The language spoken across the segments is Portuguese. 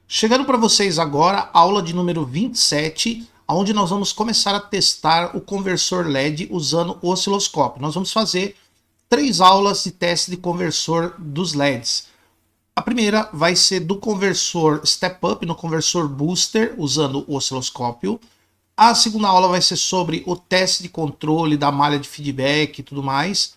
Chegando para vocês agora, aula de número 27, onde nós vamos começar a testar o conversor LED usando o osciloscópio. Nós vamos fazer 3 aulas de teste de conversor dos LEDs. A primeira vai ser do conversor Step Up no conversor Booster, usando o osciloscópio. A segunda aula vai ser sobre o teste de controle da malha de feedback e tudo mais.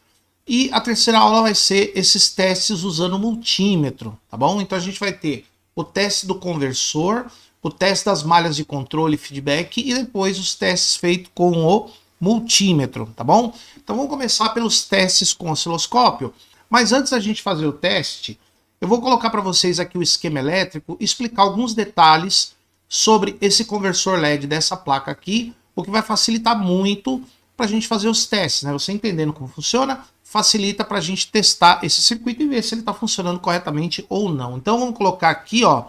E a terceira aula vai ser esses testes usando o multímetro, tá bom? Então a gente vai ter o teste do conversor, o teste das malhas de controle e feedback e depois os testes feitos com o multímetro, tá bom? Então vamos começar pelos testes com osciloscópio. Mas antes da gente fazer o teste, eu vou colocar para vocês aqui o esquema elétrico e explicar alguns detalhes sobre esse conversor LED dessa placa aqui, o que vai facilitar muito para a gente fazer os testes, né? Você entendendo como funciona, facilita para a gente testar esse circuito e ver se ele está funcionando corretamente ou não. Então vamos colocar aqui, ó,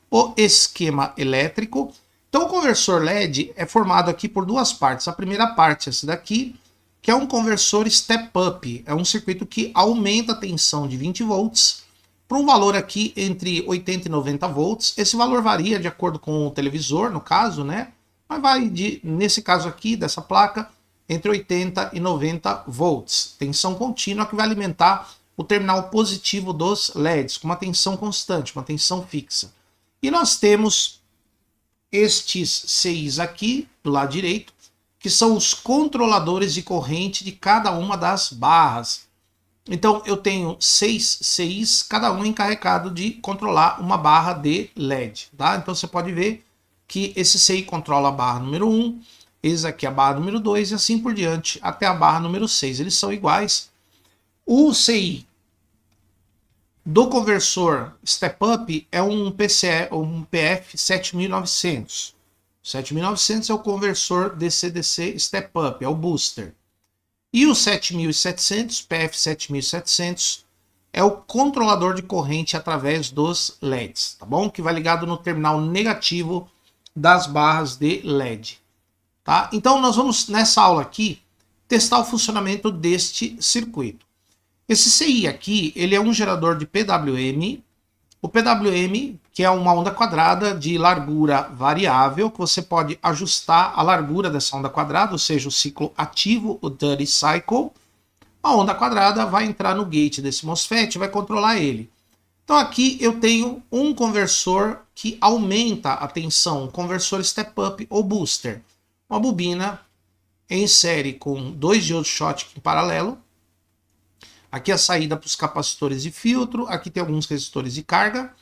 o esquema elétrico. Então o conversor LED é formado aqui por duas partes. A primeira parte é essa daqui, que é um conversor Step Up. É um circuito que aumenta a tensão de 20 volts para um valor aqui entre 80 e 90 volts. Esse valor varia de acordo com o televisor, no caso, né? Mas vai, nesse caso aqui, dessa placa, entre 80 e 90 volts. Tensão contínua que vai alimentar o terminal positivo dos LEDs, com uma tensão constante, uma tensão fixa. E nós temos estes CIs aqui, do lado direito, que são os controladores de corrente de cada uma das barras. Então eu tenho 6 CIs, cada um encarregado de controlar uma barra de LED. Tá? Então você pode ver que esse CI controla a barra número 1, esse aqui é a barra número 2 e assim por diante até a barra número 6. Eles são iguais. O CI do conversor Step Up é um PF 7900. 7900 é o conversor DC-DC Step Up, é o booster. E o 7700, PF 7700, é o controlador de corrente através dos LEDs, tá bom? Que vai ligado no terminal negativo das barras de LED. Tá? Então nós vamos, nessa aula aqui, testar o funcionamento deste circuito. Esse CI aqui, ele é um gerador de PWM. O PWM, que é uma onda quadrada de largura variável, que você pode ajustar a largura dessa onda quadrada, ou seja, o ciclo ativo, o duty cycle. A onda quadrada vai entrar no gate desse MOSFET e vai controlar ele. Então aqui eu tenho um conversor que aumenta a tensão, um conversor step up ou booster. Uma bobina em série com 2 diodos Schottky em paralelo. Aqui a saída para os capacitores de filtro, aqui tem alguns resistores de carga.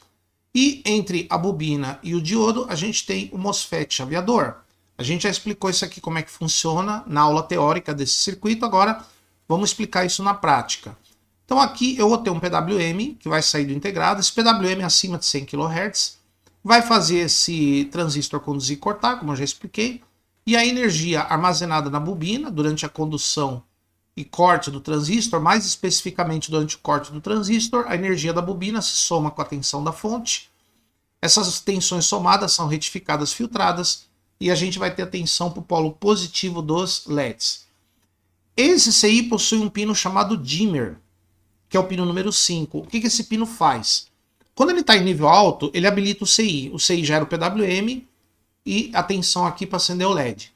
E entre a bobina e o diodo a gente tem o MOSFET chaveador. A gente já explicou isso aqui como é que funciona na aula teórica desse circuito, agora vamos explicar isso na prática. Então aqui eu vou ter um PWM que vai sair do integrado, esse PWM é acima de 100 kHz, vai fazer esse transistor conduzir e cortar, como eu já expliquei, e a energia armazenada na bobina durante a condução e corte do transistor, mais especificamente durante o corte do transistor, a energia da bobina se soma com a tensão da fonte. Essas tensões somadas são retificadas, filtradas, e a gente vai ter a tensão para o polo positivo dos LEDs. Esse CI possui um pino chamado dimmer, que é o pino número 5. O que esse pino faz? Quando ele está em nível alto, ele habilita o CI. O CI gera o PWM e a tensão aqui para acender o LED.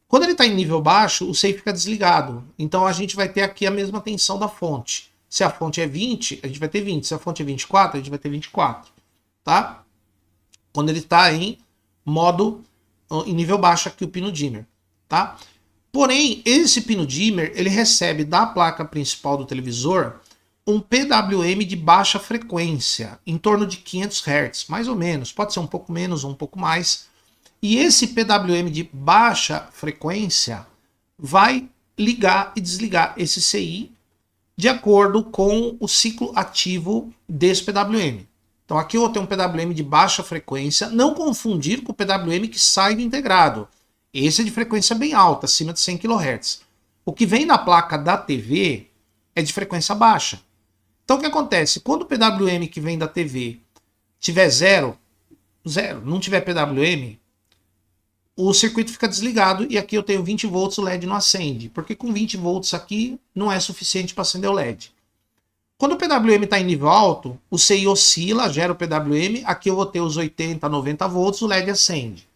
Quando ele está em nível baixo, o CI fica desligado. Então a gente vai ter aqui a mesma tensão da fonte. Se a fonte é 20, a gente vai ter 20. Se a fonte é 24, a gente vai ter 24. Tá? Quando ele está em nível baixo aqui o pino dimmer. Tá? Porém, esse pino dimmer, ele recebe da placa principal do televisor um PWM de baixa frequência, em torno de 500 Hz, mais ou menos. Pode ser um pouco menos ou um pouco mais. E esse PWM de baixa frequência vai ligar e desligar esse CI de acordo com o ciclo ativo desse PWM. Então aqui eu vou ter um PWM de baixa frequência, não confundir com o PWM que sai do integrado. Esse é de frequência bem alta, acima de 100 kHz. O que vem na placa da TV é de frequência baixa. Então o que acontece? Quando o PWM que vem da TV tiver zero, não tiver PWM, o circuito fica desligado e aqui eu tenho 20 volts, o LED não acende. Porque com 20 volts aqui não é suficiente para acender o LED. Quando o PWM está em nível alto, o CI oscila, gera o PWM, aqui eu vou ter os 80, 90 volts, o LED acende,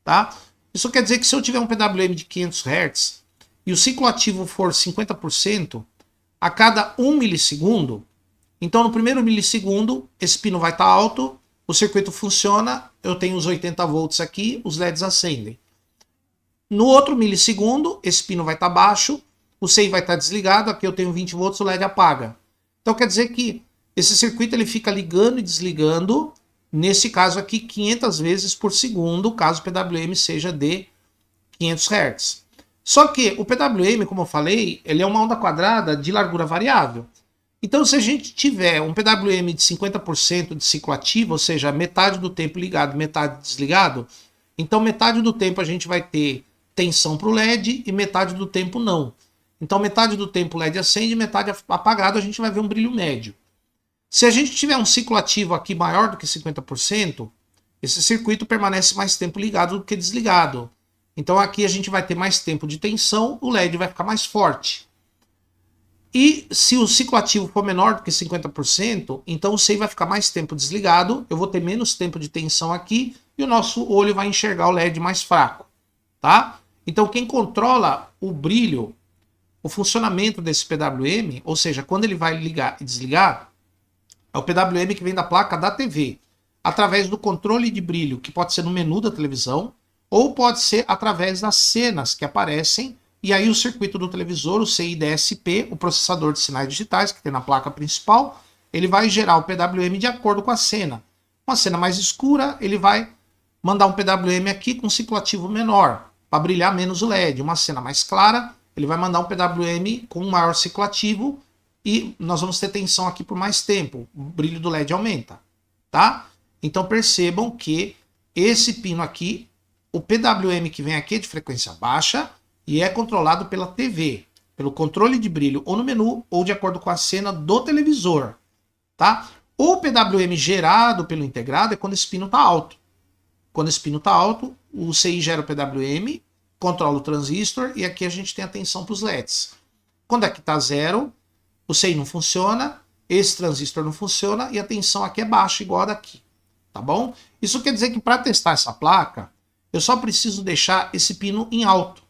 tá? Isso quer dizer que se eu tiver um PWM de 500 Hz e o ciclo ativo for 50%, a cada 1 milissegundo, então no primeiro milissegundo, esse pino vai estar alto, o circuito funciona, eu tenho os 80 volts aqui, os LEDs acendem. No outro milissegundo, esse pino vai estar baixo, o CI vai estar desligado, aqui eu tenho 20 volts, o LED apaga. Então quer dizer que esse circuito ele fica ligando e desligando, nesse caso aqui, 500 vezes por segundo, caso o PWM seja de 500 Hz. Só que o PWM, como eu falei, ele é uma onda quadrada de largura variável. Então se a gente tiver um PWM de 50% de ciclo ativo, ou seja, metade do tempo ligado, metade desligado, então metade do tempo a gente vai ter tensão para o LED e metade do tempo não. Então metade do tempo o LED acende, metade apagado, a gente vai ver um brilho médio. Se a gente tiver um ciclo ativo aqui maior do que 50%, esse circuito permanece mais tempo ligado do que desligado. Então aqui a gente vai ter mais tempo de tensão, o LED vai ficar mais forte. E se o ciclo ativo for menor do que 50%, então o CI vai ficar mais tempo desligado, eu vou ter menos tempo de tensão aqui e o nosso olho vai enxergar o LED mais fraco, tá? Então quem controla o brilho, o funcionamento desse PWM, ou seja, quando ele vai ligar e desligar, é o PWM que vem da placa da TV, através do controle de brilho, que pode ser no menu da televisão, ou pode ser através das cenas que aparecem, e aí o circuito do televisor, o CI-DSP, o processador de sinais digitais que tem na placa principal, ele vai gerar o PWM de acordo com a cena. Uma cena mais escura, ele vai mandar um PWM aqui com ciclo ativo menor, para brilhar menos o LED. Uma cena mais clara, ele vai mandar um PWM com um maior ciclo ativo e nós vamos ter tensão aqui por mais tempo. O brilho do LED aumenta, tá? Então percebam que esse pino aqui, o PWM que vem aqui é de frequência baixa e é controlado pela TV, pelo controle de brilho ou no menu ou de acordo com a cena do televisor, tá? O PWM gerado pelo integrado é quando esse pino está alto. Quando esse pino está alto, o CI gera o PWM, controla o transistor e aqui a gente tem a tensão para os LEDs. Quando aqui está zero, o CI não funciona, esse transistor não funciona e a tensão aqui é baixa, igual a daqui, tá bom? Isso quer dizer que para testar essa placa, eu só preciso deixar esse pino em alto.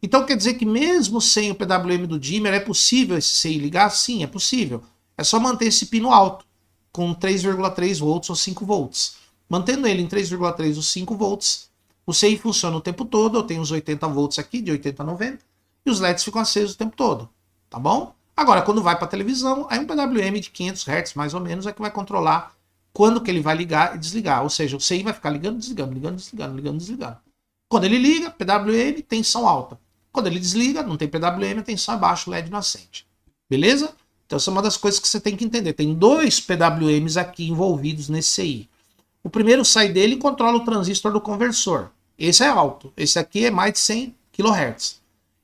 Então quer dizer que mesmo sem o PWM do dimmer, é possível esse CI ligar? Sim, é possível. É só manter esse pino alto, com 3,3 volts ou 5 volts. Mantendo ele em 3,3 ou 5 volts, o CI funciona o tempo todo, eu tenho os 80 volts aqui, de 80 a 90, e os LEDs ficam acesos o tempo todo, tá bom? Agora, quando vai para a televisão, aí um PWM de 500 Hz, mais ou menos, é que vai controlar quando que ele vai ligar e desligar. Ou seja, o CI vai ficar ligando, desligando, ligando, desligando, ligando, desligando. Quando ele liga, PWM, tensão alta. Quando ele desliga, não tem PWM, a tensão é baixa, o LED não acende. Beleza? Então essa é uma das coisas que você tem que entender. Tem dois PWMs aqui envolvidos nesse CI. O primeiro sai dele e controla o transistor do conversor. Esse é alto. Esse aqui é mais de 100 kHz.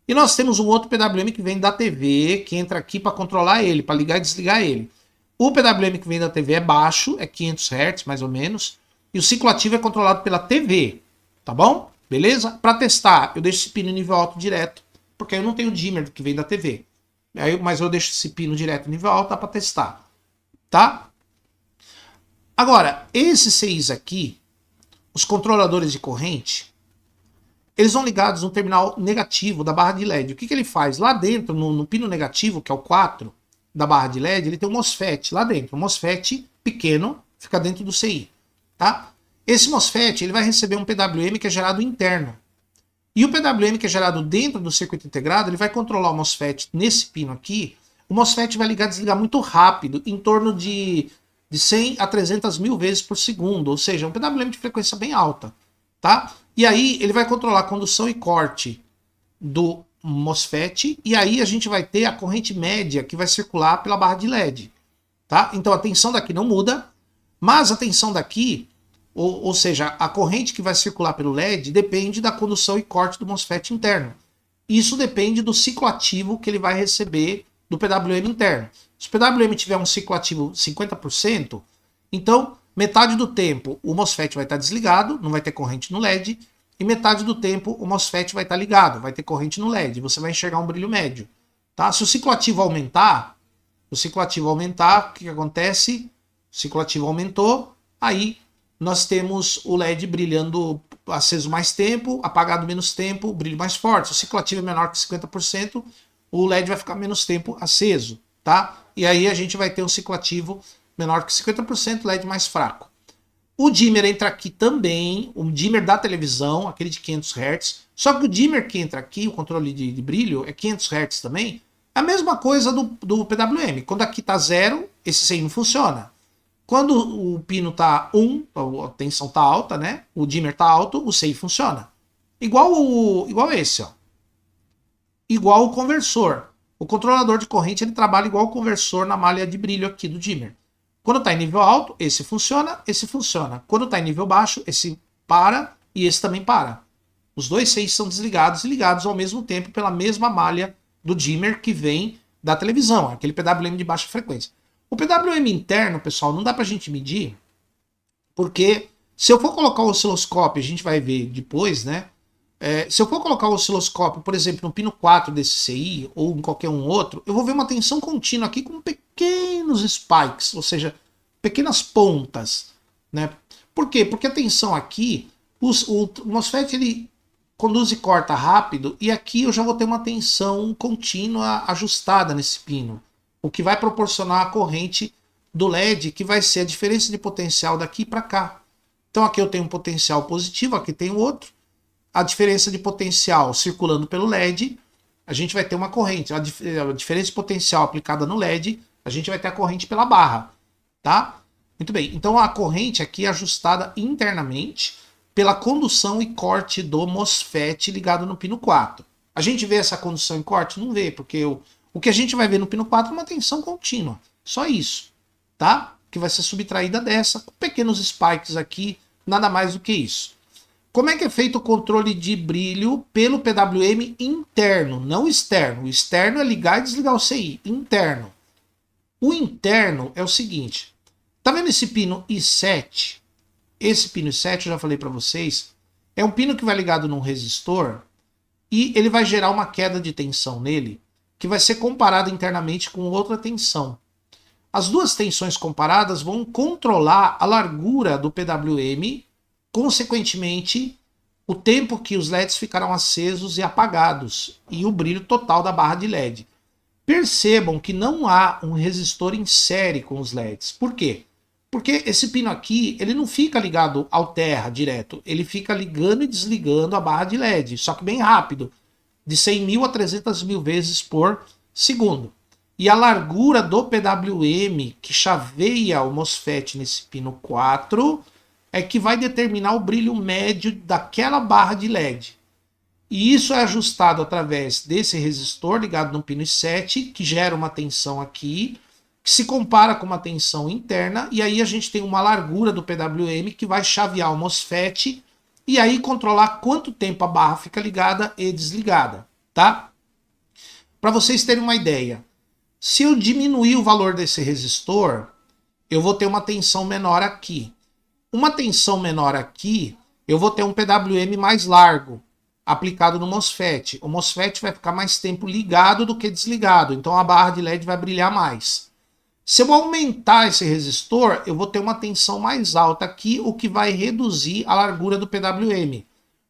E nós temos um outro PWM que vem da TV, que entra aqui para controlar ele, para ligar e desligar ele. O PWM que vem da TV é baixo, é 500 Hz mais ou menos, e o ciclo ativo é controlado pela TV, tá bom? Beleza? Para testar, eu deixo esse pino em nível alto direto, porque eu não tenho dimmer que vem da TV. Mas eu deixo esse pino direto em nível alto para testar, tá? Agora, esses CIs aqui, os controladores de corrente, eles são ligados no terminal negativo da barra de LED. O que ele faz? Lá dentro, no pino negativo, que é o 4 da barra de LED, ele tem um MOSFET lá dentro. Um MOSFET pequeno, fica dentro do CI, tá? Esse MOSFET ele vai receber um PWM que é gerado interno. E o PWM que é gerado dentro do circuito integrado, ele vai controlar o MOSFET nesse pino aqui. O MOSFET vai ligar e desligar muito rápido, em torno de 100 a 300 mil vezes por segundo. Ou seja, um PWM de frequência bem alta, tá? E aí ele vai controlar a condução e corte do MOSFET. E aí a gente vai ter a corrente média que vai circular pela barra de LED, tá? Então a tensão daqui não muda, mas a tensão daqui... Ou seja, a corrente que vai circular pelo LED depende da condução e corte do MOSFET interno. Isso depende do ciclo ativo que ele vai receber do PWM interno. Se o PWM tiver um ciclo ativo 50%, então metade do tempo o MOSFET vai estar desligado, não vai ter corrente no LED, e metade do tempo o MOSFET vai estar ligado, vai ter corrente no LED, você vai enxergar um brilho médio. Tá? Se o ciclo ativo aumentar, o ciclo ativo aumentar, o que acontece? O ciclo ativo aumentou, aí nós temos o LED brilhando aceso mais tempo, apagado menos tempo, brilho mais forte. Se o ciclo ativo é menor que 50%, o LED vai ficar menos tempo aceso, tá? E aí a gente vai ter um ciclo ativo menor que 50%, LED mais fraco. O dimmer entra aqui também, o dimmer da televisão, aquele de 500 Hz. Só que o dimmer que entra aqui, o controle de brilho, é 500 Hz também. É a mesma coisa do PWM. Quando aqui tá 0, esse CI não funciona. Quando o pino tá 1, a tensão tá alta, né? O dimmer tá alto, o CI funciona. Igual esse, ó. Igual o conversor. O controlador de corrente ele trabalha igual o conversor na malha de brilho aqui do dimmer. Quando está em nível alto, esse funciona, esse funciona. Quando está em nível baixo, esse para e esse também para. Os dois CIs são desligados e ligados ao mesmo tempo pela mesma malha do dimmer que vem da televisão, aquele PWM de baixa frequência. O PWM interno, pessoal, não dá para a gente medir, porque se eu for colocar o osciloscópio, a gente vai ver depois, né? Se eu for colocar o osciloscópio, por exemplo, no pino 4 desse CI ou em qualquer um outro, eu vou ver uma tensão contínua aqui com pequenos spikes, ou seja, pequenas pontas, né? Por quê? Porque a tensão aqui, o MOSFET ele conduz e corta rápido e aqui eu já vou ter uma tensão contínua ajustada nesse pino, o que vai proporcionar a corrente do LED, que vai ser a diferença de potencial daqui para cá. Então aqui eu tenho um potencial positivo, aqui tem outro. A diferença de potencial circulando pelo LED, a gente vai ter uma corrente. A diferença de potencial aplicada no LED, a gente vai ter a corrente pela barra, tá? Muito bem, então a corrente aqui é ajustada internamente pela condução e corte do MOSFET ligado no pino 4. A gente vê essa condução e corte? Não vê, porque o que a gente vai ver no pino 4 é uma tensão contínua. Só isso, tá? Que vai ser subtraída dessa, com pequenos spikes aqui, nada mais do que isso. Como é que é feito o controle de brilho pelo PWM interno, não externo? O externo é ligar e desligar o CI, interno. O interno é o seguinte, tá vendo esse pino I7? Esse pino I7, eu já falei para vocês, é um pino que vai ligado num resistor e ele vai gerar uma queda de tensão nele, que vai ser comparada internamente com outra tensão. As duas tensões comparadas vão controlar a largura do PWM, consequentemente, o tempo que os LEDs ficarão acesos e apagados e o brilho total da barra de LED. Percebam que não há um resistor em série com os LEDs. Por quê? Porque esse pino aqui, ele não fica ligado ao terra direto, ele fica ligando e desligando a barra de LED, só que bem rápido, de 100.000 a 300.000 vezes por segundo. E a largura do PWM que chaveia o MOSFET nesse pino 4 é que vai determinar o brilho médio daquela barra de LED. E isso é ajustado através desse resistor ligado no pino I7, que gera uma tensão aqui, que se compara com uma tensão interna, e aí a gente tem uma largura do PWM que vai chavear o MOSFET e aí controlar quanto tempo a barra fica ligada e desligada, tá? Para vocês terem uma ideia, se eu diminuir o valor desse resistor, eu vou ter uma tensão menor aqui. Uma tensão menor aqui, eu vou ter um PWM mais largo, aplicado no MOSFET. O MOSFET vai ficar mais tempo ligado do que desligado, então a barra de LED vai brilhar mais. Se eu aumentar esse resistor, eu vou ter uma tensão mais alta aqui, o que vai reduzir a largura do PWM,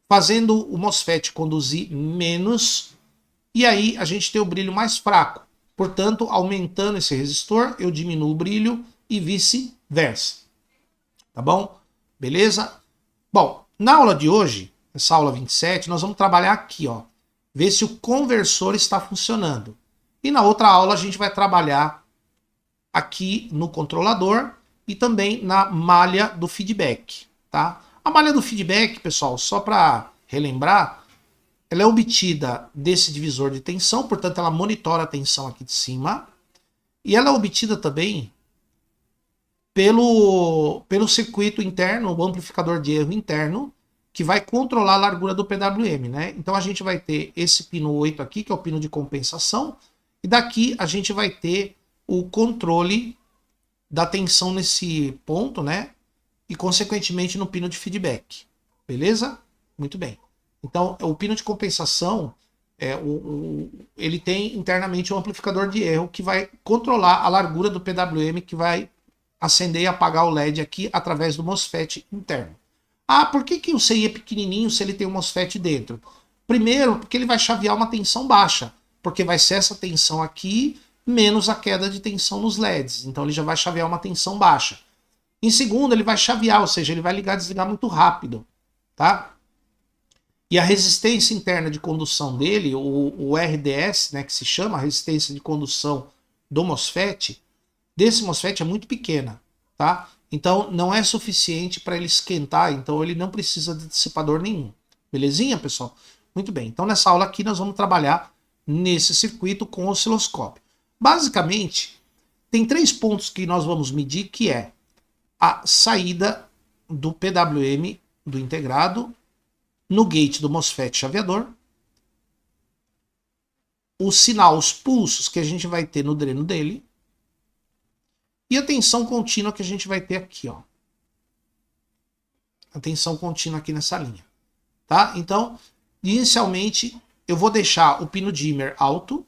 fazendo o MOSFET conduzir menos, e aí a gente tem o brilho mais fraco. Portanto, aumentando esse resistor, eu diminuo o brilho e vice-versa. Tá bom? Beleza? Bom, na aula de hoje, essa aula 27, nós vamos trabalhar aqui, ó. Ver se o conversor está funcionando. E na outra aula a gente vai trabalhar aqui no controlador e também na malha do feedback, tá? A malha do feedback, pessoal, só para relembrar, ela é obtida desse divisor de tensão, portanto ela monitora a tensão aqui de cima, e ela é obtida também pelo circuito interno, o amplificador de erro interno, que vai controlar a largura do PWM, né? Então a gente vai ter esse pino 8 aqui, que é o pino de compensação, e daqui a gente vai ter o controle da tensão nesse ponto, né? E consequentemente no pino de feedback. Beleza? Muito bem. Então o pino de compensação ele tem internamente um amplificador de erro que vai controlar a largura do PWM que vai acender e apagar o LED aqui através do MOSFET interno. Ah, por que o CI é pequenininho se ele tem um MOSFET dentro? Primeiro, porque ele vai chavear uma tensão baixa, porque vai ser essa tensão aqui menos a queda de tensão nos LEDs. Então ele já vai chavear uma tensão baixa. Em segundo, ele vai chavear, ou seja, ele vai ligar e desligar muito rápido, tá? E a resistência interna de condução dele, o RDS, né, que se chama a resistência de condução do MOSFET, desse MOSFET é muito pequena, tá? Então não é suficiente para ele esquentar, então ele não precisa de dissipador nenhum. Belezinha, pessoal? Muito bem. Então nessa aula aqui nós vamos trabalhar nesse circuito com osciloscópio. Basicamente, tem 3 pontos que nós vamos medir, que é a saída do PWM do integrado no gate do MOSFET chaveador, o sinal, os pulsos que a gente vai ter no dreno dele, e a tensão contínua que a gente vai ter aqui, ó. A tensão contínua aqui nessa linha, tá? Então, inicialmente, eu vou deixar o pino dimmer alto.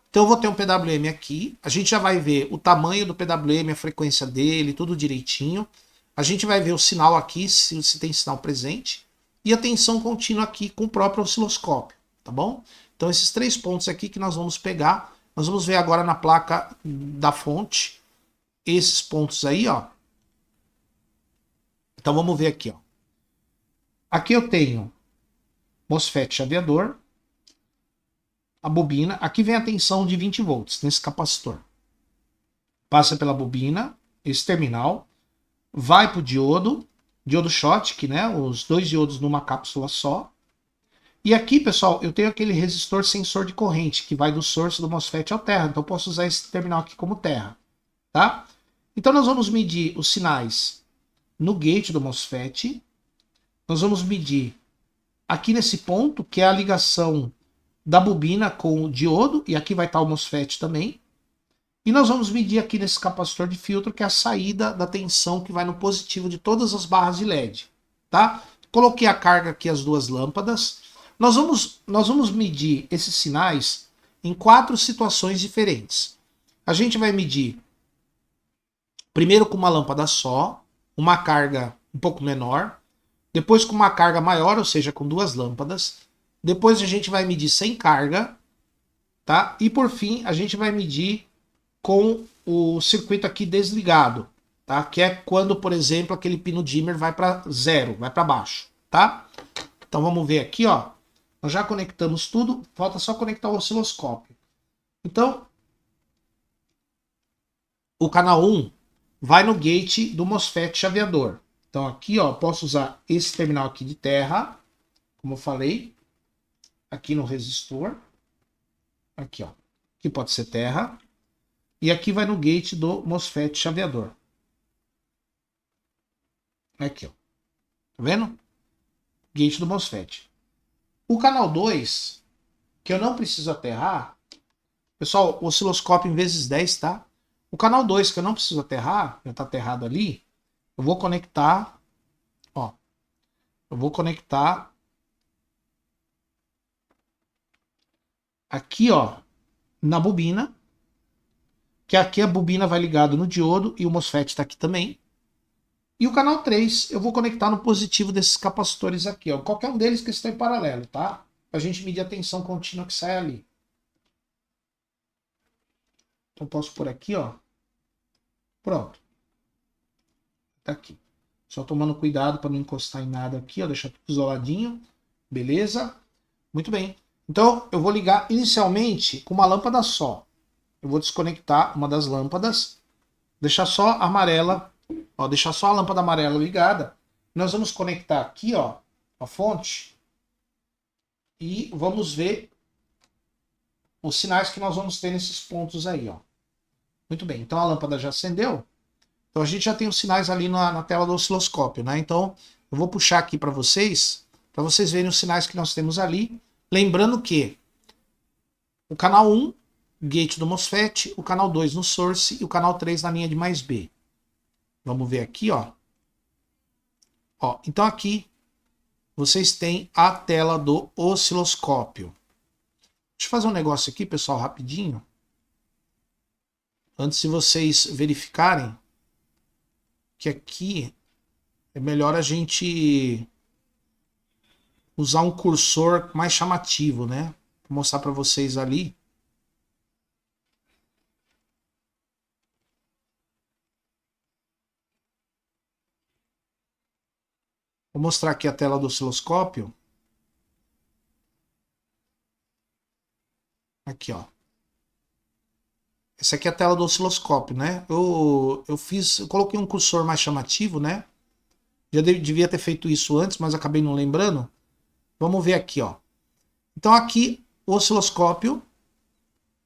Então eu vou ter um PWM aqui. A gente já vai ver o tamanho do PWM, a frequência dele, tudo direitinho. A gente vai ver o sinal aqui, se tem sinal presente. E a tensão contínua aqui com o próprio osciloscópio, tá bom? Então esses 3 pontos aqui que nós vamos pegar. Nós vamos ver agora na placa da fonte esses pontos aí, ó. Então vamos ver aqui, ó. Aqui eu tenho MOSFET chaveador, a bobina. Aqui vem a tensão de 20 volts nesse capacitor. Passa pela bobina, esse terminal, vai para o diodo Schottky, né? Os 2 diodos numa cápsula só. E aqui, pessoal, eu tenho aquele resistor sensor de corrente que vai do source do MOSFET ao terra. Então eu posso usar esse terminal aqui como terra, tá? Então nós vamos medir os sinais no gate do MOSFET. Nós vamos medir aqui nesse ponto, que é a ligação da bobina com o diodo, e aqui vai estar o MOSFET também. E nós vamos medir aqui nesse capacitor de filtro, que é a saída da tensão que vai no positivo de todas as barras de LED, tá? Coloquei a carga aqui, as 2 lâmpadas. Nós vamos medir esses sinais em 4 situações diferentes. A gente vai medir primeiro com uma lâmpada só, uma carga um pouco menor, depois com uma carga maior, ou seja, com 2 lâmpadas. Depois a gente vai medir sem carga, tá? E por fim, a gente vai medir com o circuito aqui desligado, tá? Que é quando, por exemplo, aquele pino dimmer vai para 0, vai para baixo, tá? Então vamos ver aqui, ó. Nós já conectamos tudo, falta só conectar o osciloscópio. Então, o canal 1 vai no gate do MOSFET chaveador. Então aqui, ó, posso usar esse terminal aqui de terra, como eu falei, aqui no resistor. Aqui, ó. Aqui pode ser terra. E aqui vai no gate do MOSFET chaveador. Aqui, ó. Tá vendo? Gate do MOSFET. O canal 2, que eu não preciso aterrar, pessoal, o osciloscópio em vezes 10, tá? O canal 2, que eu não preciso aterrar, já tá aterrado ali, eu vou conectar, ó. Eu vou conectar aqui, ó, na bobina, que aqui a bobina vai ligado no diodo e o MOSFET está aqui também. E o canal 3 eu vou conectar no positivo desses capacitores aqui, ó. Qualquer um deles que está em paralelo, tá? Pra gente medir a tensão contínua que sai ali. Então posso por aqui, ó. Pronto. Tá aqui. Só tomando cuidado para não encostar em nada aqui, ó. Deixar tudo isoladinho. Beleza? Muito bem. Então eu vou ligar inicialmente com uma lâmpada só. Eu vou desconectar uma das lâmpadas. Deixar só a amarela. Ó, deixar só a lâmpada amarela ligada. Nós vamos conectar aqui, ó, a fonte. E vamos ver os sinais que nós vamos ter nesses pontos aí, ó. Muito bem, então a lâmpada já acendeu. Então a gente já tem os sinais ali na tela do osciloscópio, né? Então eu vou puxar aqui para vocês verem os sinais que nós temos ali. Lembrando que o canal 1, gate do MOSFET, o canal 2 no source e o canal 3 na linha de mais B. Vamos ver aqui, ó. Ó, então aqui vocês têm a tela do osciloscópio. Deixa eu fazer um negócio aqui, pessoal, rapidinho. Antes de vocês verificarem que aqui é melhor a gente usar um cursor mais chamativo, né? Vou mostrar para vocês ali. Vou mostrar aqui a tela do osciloscópio. Aqui, ó. Essa aqui é a tela do osciloscópio, né? Eu coloquei um cursor mais chamativo, né? Já devia ter feito isso antes, mas acabei não lembrando. Vamos ver aqui, ó. Então aqui, o osciloscópio,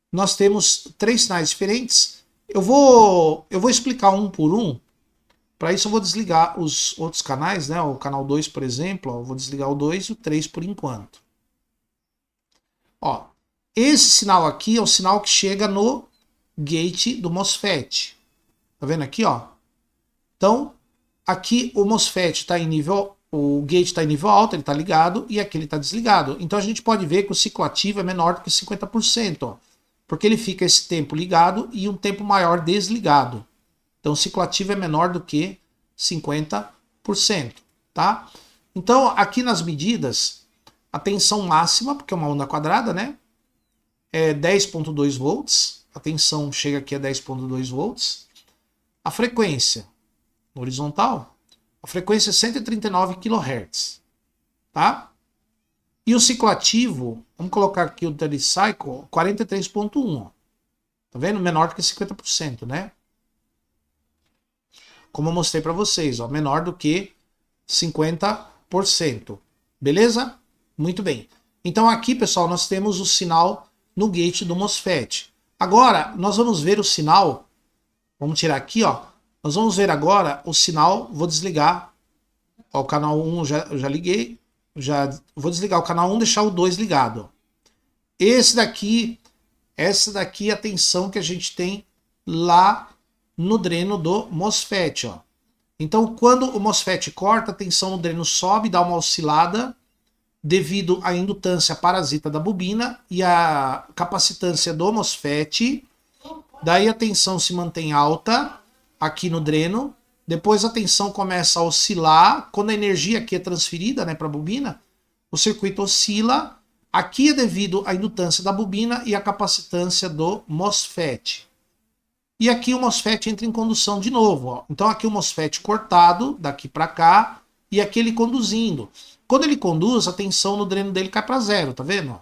nós temos 3 sinais diferentes. Eu vou explicar um por um. Para isso eu vou desligar os outros canais, né? O canal 2, por exemplo, ó, eu vou desligar o 2 e o 3 por enquanto. Ó, esse sinal aqui é o sinal que chega no gate do MOSFET. Tá vendo aqui, ó? Então, aqui o MOSFET está em nível, o gate está em nível alto, ele está ligado, e aqui ele está desligado. Então a gente pode ver que o ciclo ativo é menor do que 50%, ó, porque ele fica esse tempo ligado e um tempo maior desligado. Então o ciclo ativo é menor do que 50%, tá? Então aqui nas medidas, a tensão máxima, porque é uma onda quadrada, né? É 10,2 volts. A tensão chega aqui a 10,2 volts. A frequência horizontal, a frequência é 139 kHz, tá? E o ciclo ativo, vamos colocar aqui o daily cycle, 43,1, tá vendo? Menor do que 50%, né? Como eu mostrei para vocês, ó, menor do que 50%, beleza? Muito bem. Então aqui, pessoal, nós temos o sinal no gate do MOSFET. Agora, nós vamos ver o sinal, vamos tirar aqui, ó. Nós vamos ver agora o sinal, vou desligar, ó, o canal 1 eu já liguei, vou desligar o canal 1 e deixar o 2 ligado. Essa daqui é a tensão que a gente tem lá no dreno do MOSFET, ó. Então, quando o MOSFET corta, a tensão no dreno sobe, dá uma oscilada, devido à indutância parasita da bobina e à capacitância do MOSFET. Daí a tensão se mantém alta aqui no dreno, depois a tensão começa a oscilar, quando a energia aqui é transferida, né, para a bobina, o circuito oscila, aqui é devido à indutância da bobina e à capacitância do MOSFET. E aqui o MOSFET entra em condução de novo, ó. Então aqui o MOSFET cortado, daqui para cá, e aqui ele conduzindo. Quando ele conduz, a tensão no dreno dele cai para zero, tá vendo?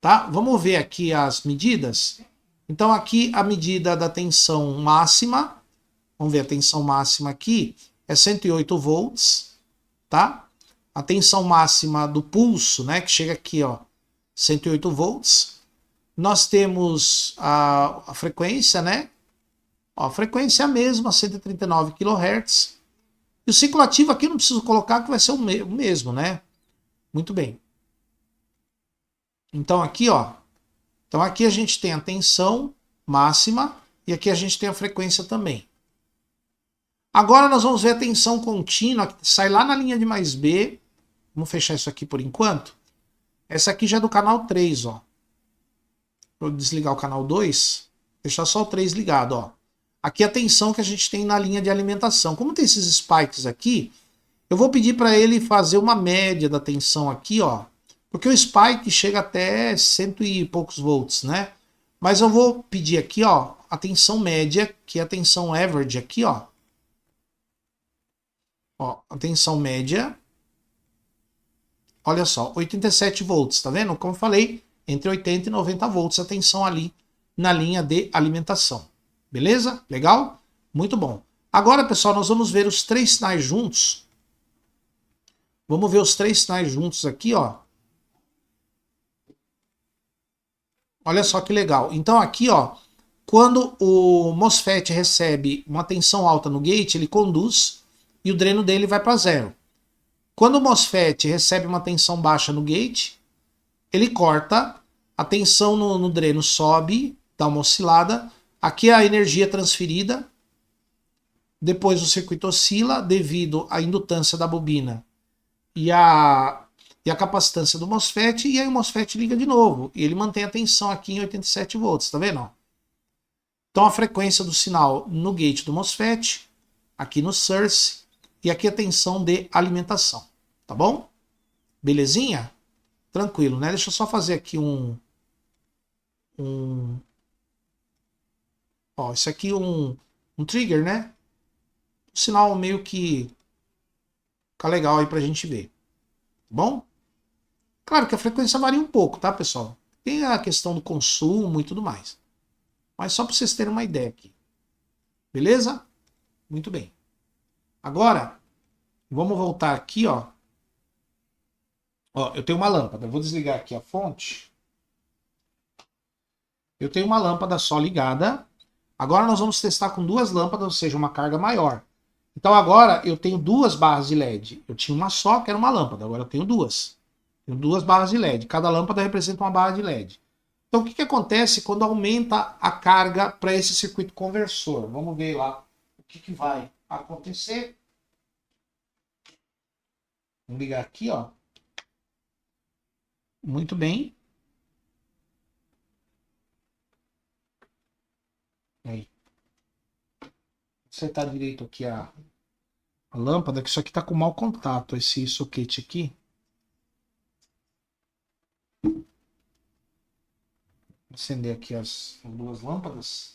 Tá? Vamos ver aqui as medidas. Então aqui a medida da tensão máxima, vamos ver a tensão máxima aqui, é 108 volts, tá? A tensão máxima do pulso, né, que chega aqui, ó, 108 volts. Nós temos a frequência, né? Ó, a frequência é a mesma, 139 kHz. E o ciclo ativo aqui eu não preciso colocar, que vai ser o mesmo, né? Muito bem. Então aqui, ó. Então aqui a gente tem a tensão máxima e aqui a gente tem a frequência também. Agora nós vamos ver a tensão contínua, que sai lá na linha de mais B. Vamos fechar isso aqui por enquanto. Essa aqui já é do canal 3, ó. Vou desligar o canal 2, deixar só o 3 ligado, ó. Aqui a tensão que a gente tem na linha de alimentação. Como tem esses spikes aqui, eu vou pedir para ele fazer uma média da tensão aqui, ó. Porque o spike chega até 100 e poucos volts, né? Mas eu vou pedir aqui, ó, a tensão média, que é a tensão average aqui, ó. Ó, a tensão média. Olha só, 87 volts, tá vendo? Como eu falei, entre 80 e 90 volts a tensão ali na linha de alimentação. Beleza? Legal? Muito bom. Agora, pessoal, nós vamos ver os 3 sinais juntos. Vamos ver os 3 sinais juntos aqui, ó. Olha só que legal. Então aqui, ó, quando o MOSFET recebe uma tensão alta no gate, ele conduz e o dreno dele vai para zero. Quando o MOSFET recebe uma tensão baixa no gate, ele corta, a tensão no dreno sobe, dá uma oscilada. Aqui é a energia transferida, depois o circuito oscila devido à indutância da bobina e à e a capacitância do MOSFET, e aí o MOSFET liga de novo, e ele mantém a tensão aqui em 87 volts, tá vendo? Então a frequência do sinal no gate do MOSFET, aqui no source, e aqui a tensão de alimentação, tá bom? Belezinha? Tranquilo, né? Deixa eu só fazer aqui ó, isso aqui um trigger, né? Um sinal meio que fica legal aí pra gente ver, tá bom? Claro que a frequência varia um pouco, tá, pessoal? Tem a questão do consumo e tudo mais. Mas só para vocês terem uma ideia aqui. Beleza? Muito bem. Agora, vamos voltar aqui, ó. Ó, eu tenho uma lâmpada. Eu vou desligar aqui a fonte. Eu tenho uma lâmpada só ligada. Agora nós vamos testar com duas lâmpadas, ou seja, uma carga maior. Então agora eu tenho duas barras de LED. Eu tinha uma só, que era uma lâmpada. Agora eu tenho duas. Tenho duas barras de LED. Cada lâmpada representa uma barra de LED. Então o que acontece quando aumenta a carga para esse circuito conversor? Vamos ver lá o que vai acontecer. Vamos ligar aqui, ó. Muito bem. Aí. Acertar direito aqui a lâmpada, que isso aqui tá com mau contato, esse soquete aqui. Vou acender aqui as duas lâmpadas.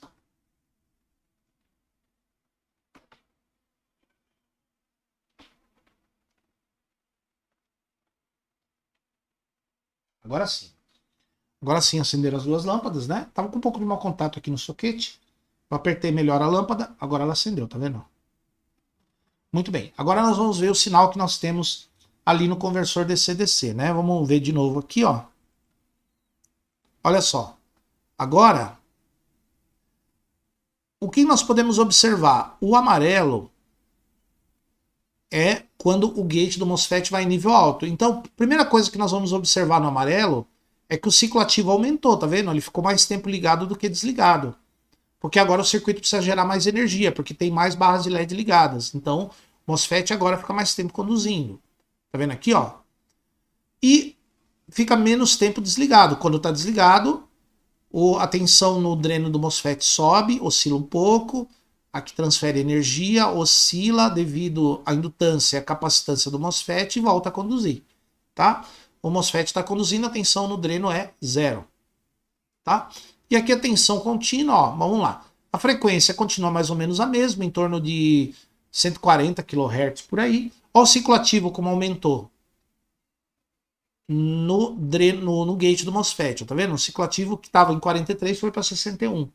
Agora sim. Agora sim acenderam as duas lâmpadas, né? Tava com um pouco de mau contato aqui no soquete. Eu apertei melhor a lâmpada, agora ela acendeu, tá vendo? Muito bem. Agora nós vamos ver o sinal que nós temos ali no conversor DC-DC, né? Vamos ver de novo aqui, ó. Olha só. Agora, o que nós podemos observar? O amarelo é quando o gate do MOSFET vai em nível alto. Então, a primeira coisa que nós vamos observar no amarelo é que o ciclo ativo aumentou, tá vendo? Ele ficou mais tempo ligado do que desligado. Porque agora o circuito precisa gerar mais energia, porque tem mais barras de LED ligadas. Então, o MOSFET agora fica mais tempo conduzindo. Tá vendo aqui, ó? E fica menos tempo desligado. Quando tá desligado, a tensão no dreno do MOSFET sobe, oscila um pouco. Aqui transfere energia, oscila devido à indutância e à capacitância do MOSFET e volta a conduzir, tá? O MOSFET está conduzindo, a tensão no dreno é zero, tá? E aqui a tensão contínua, ó, vamos lá. A frequência continua mais ou menos a mesma, em torno de 140 kHz por aí. Olha o ciclo ativo como aumentou no gate do MOSFET, tá vendo? O ciclo ativo que estava em 43 foi para 61.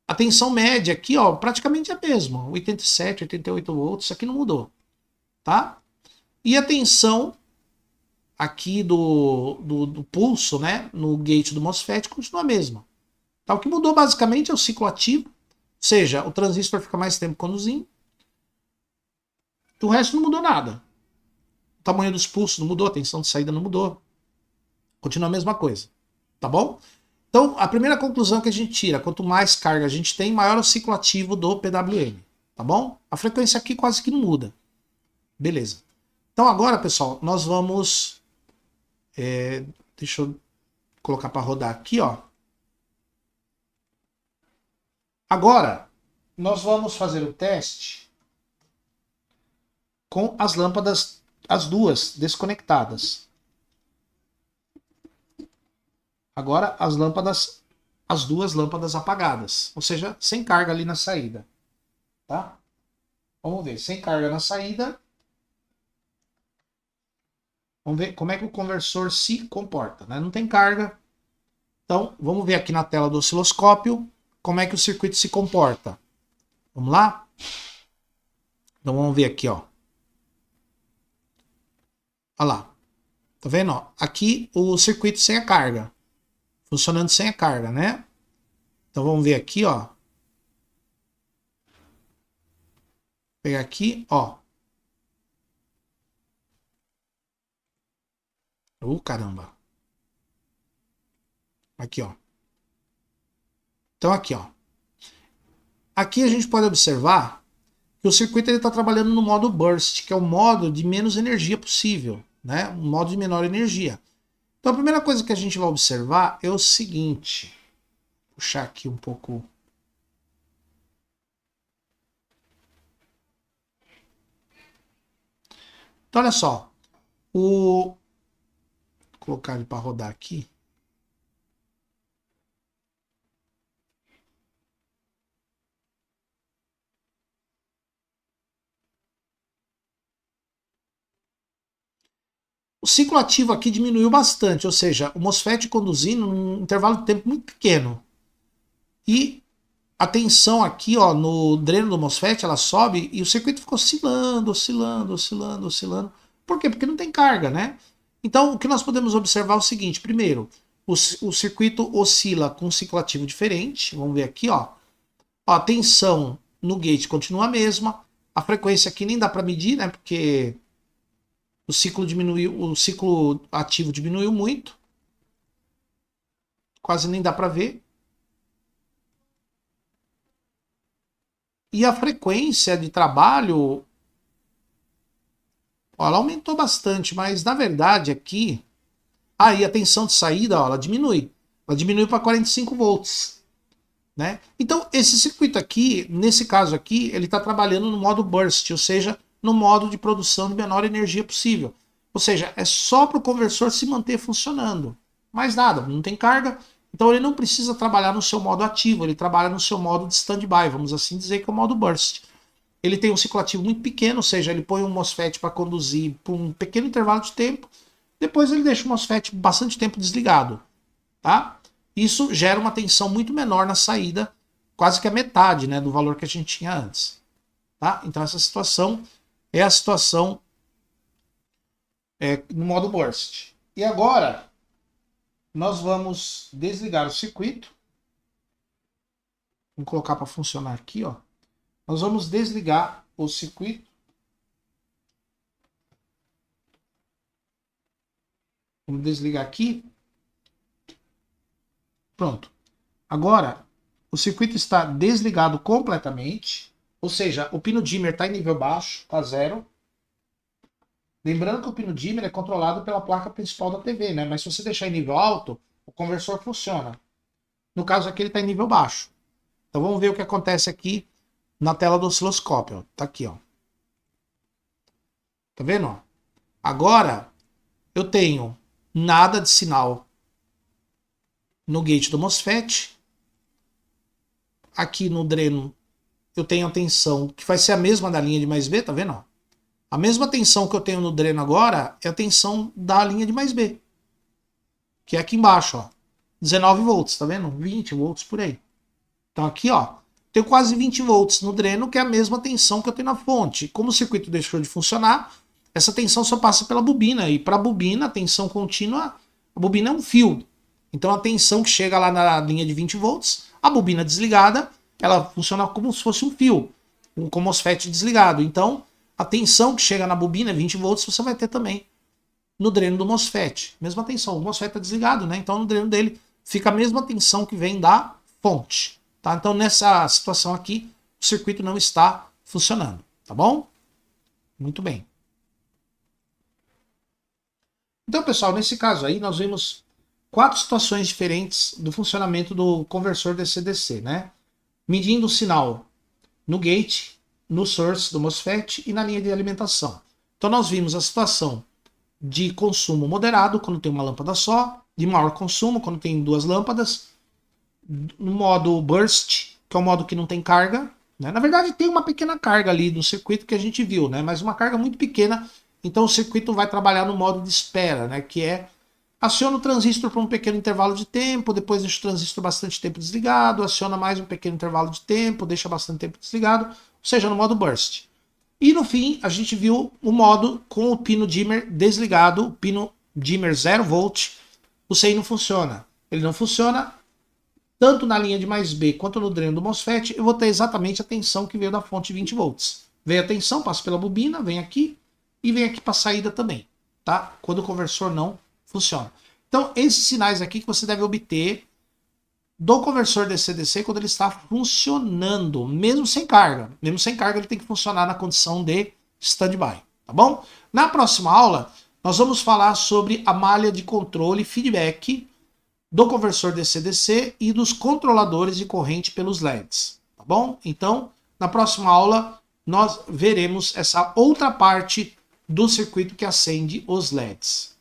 A tensão média aqui, ó, praticamente é a mesma, 87, 88 volts, isso aqui não mudou, tá? E a tensão aqui do pulso, né, no gate do MOSFET continua a mesma. Tá? O que mudou basicamente é o ciclo ativo, ou seja, o transistor fica mais tempo conduzindo. O resto não mudou nada. O tamanho dos pulsos não mudou, a tensão de saída não mudou. Continua a mesma coisa, tá bom? Então, a primeira conclusão que a gente tira, quanto mais carga a gente tem, maior o ciclo ativo do PWM, tá bom? A frequência aqui quase que não muda. Beleza. Então agora, pessoal, nós vamos... deixa eu colocar para rodar aqui, ó. Agora, nós vamos fazer o teste com as lâmpadas, as duas, desconectadas. Agora as duas lâmpadas apagadas, ou seja, sem carga ali na saída, tá? Vamos ver, sem carga na saída. Vamos ver como é que o conversor se comporta, né? Não tem carga. Então, vamos ver aqui na tela do osciloscópio como é que o circuito se comporta. Vamos lá? Então vamos ver aqui, ó. Olha lá. Tá vendo? Ó? Aqui o circuito sem a carga. Funcionando sem a carga, né? Então vamos ver aqui, ó. Vou pegar aqui, ó. Caramba. Aqui, ó. Então aqui, ó. Aqui a gente pode observar que o circuito está trabalhando no modo burst, que é o modo de menos energia possível, né? Um modo de menor energia. Então a primeira coisa que a gente vai observar é o seguinte. Vou puxar aqui um pouco. Então olha só. Vou colocar ele para rodar aqui. O ciclo ativo aqui diminuiu bastante, ou seja, o MOSFET conduzindo num intervalo de tempo muito pequeno. E a tensão aqui, ó, no dreno do MOSFET, ela sobe e o circuito fica oscilando, oscilando, oscilando, oscilando. Por quê? Porque não tem carga, né? Então, o que nós podemos observar é o seguinte. Primeiro, o circuito oscila com um ciclo ativo diferente. Vamos ver aqui, ó. Ó, a tensão no gate continua a mesma. A frequência aqui nem dá para medir, né? Porque o ciclo diminuiu, o ciclo ativo diminuiu muito. Quase nem dá para ver. E a frequência de trabalho, ó, ela aumentou bastante, mas na verdade aqui, aí a tensão de saída, ó, ela diminui. Ela diminui para 45 volts. Né? Então esse circuito aqui, nesse caso aqui, ele está trabalhando no modo burst, ou seja, no modo de produção de menor energia possível. Ou seja, é só para o conversor se manter funcionando. Mais nada, não tem carga. Então ele não precisa trabalhar no seu modo ativo, ele trabalha no seu modo de standby, vamos assim dizer, que é o modo burst. Ele tem um ciclo ativo muito pequeno, ou seja, ele põe um MOSFET para conduzir por um pequeno intervalo de tempo, depois ele deixa o MOSFET bastante tempo desligado. Tá? Isso gera uma tensão muito menor na saída, quase que a metade, né, do valor que a gente tinha antes. Tá? Então essa situação é a situação no modo burst. E agora nós vamos desligar o circuito. Vamos colocar para funcionar aqui, ó. Nós vamos desligar o circuito. Vamos desligar aqui. Pronto. Agora, o circuito está desligado completamente. Ou seja, o pino dimmer está em nível baixo, está zero. Lembrando que o pino dimmer é controlado pela placa principal da TV, né? Mas se você deixar em nível alto, o conversor funciona. No caso aqui, ele está em nível baixo. Então vamos ver o que acontece aqui na tela do osciloscópio. Ó. Tá aqui, ó. Tá vendo? Ó? Agora eu tenho nada de sinal no gate do MOSFET. Aqui no dreno eu tenho a tensão que vai ser a mesma da linha de mais B, tá vendo? Ó? A mesma tensão que eu tenho no dreno agora é a tensão da linha de mais B. Que é aqui embaixo, ó. 19 volts, tá vendo? 20 volts por aí. Então aqui, ó, tenho quase 20 volts no dreno, que é a mesma tensão que eu tenho na fonte. Como o circuito deixou de funcionar, essa tensão só passa pela bobina. E para a bobina, a tensão contínua, a bobina é um fio. Então a tensão que chega lá na linha de 20 volts, a bobina desligada, ela funciona como se fosse um fio, com o MOSFET desligado. Então a tensão que chega na bobina é 20 volts, você vai ter também no dreno do MOSFET. Mesma tensão, o MOSFET está desligado, né? Então no dreno dele fica a mesma tensão que vem da fonte. Tá? Então nessa situação aqui, o circuito não está funcionando. Tá bom? Muito bem. Então, pessoal, nesse caso aí, nós vimos 4 situações diferentes do funcionamento do conversor DC-DC, né? Medindo o sinal no gate, no source do MOSFET e na linha de alimentação. Então nós vimos a situação de consumo moderado, quando tem uma lâmpada só, de maior consumo, quando tem 2 lâmpadas, no modo burst, que é o modo que não tem carga, né? Na verdade tem uma pequena carga ali no circuito que a gente viu, né? Mas uma carga muito pequena, então o circuito vai trabalhar no modo de espera, né? Que é aciona o transistor por um pequeno intervalo de tempo, depois deixa o transistor bastante tempo desligado, aciona mais um pequeno intervalo de tempo, deixa bastante tempo desligado, ou seja, no modo burst. E no fim, a gente viu o modo com o pino dimmer desligado, o pino dimmer 0 volt, o CI não funciona. Ele não funciona tanto na linha de mais B quanto no dreno do MOSFET, eu vou ter exatamente a tensão que veio da fonte de 20 volts. Veio a tensão, passa pela bobina, vem aqui e vem aqui para a saída também, tá? Quando o conversor não funciona. Então, esses sinais aqui que você deve obter do conversor DC-DC quando ele está funcionando, mesmo sem carga. Mesmo sem carga, ele tem que funcionar na condição de standby, tá bom? Na próxima aula, nós vamos falar sobre a malha de controle e feedback do conversor DC-DC e dos controladores de corrente pelos LEDs, tá bom? Então, na próxima aula, nós veremos essa outra parte do circuito que acende os LEDs.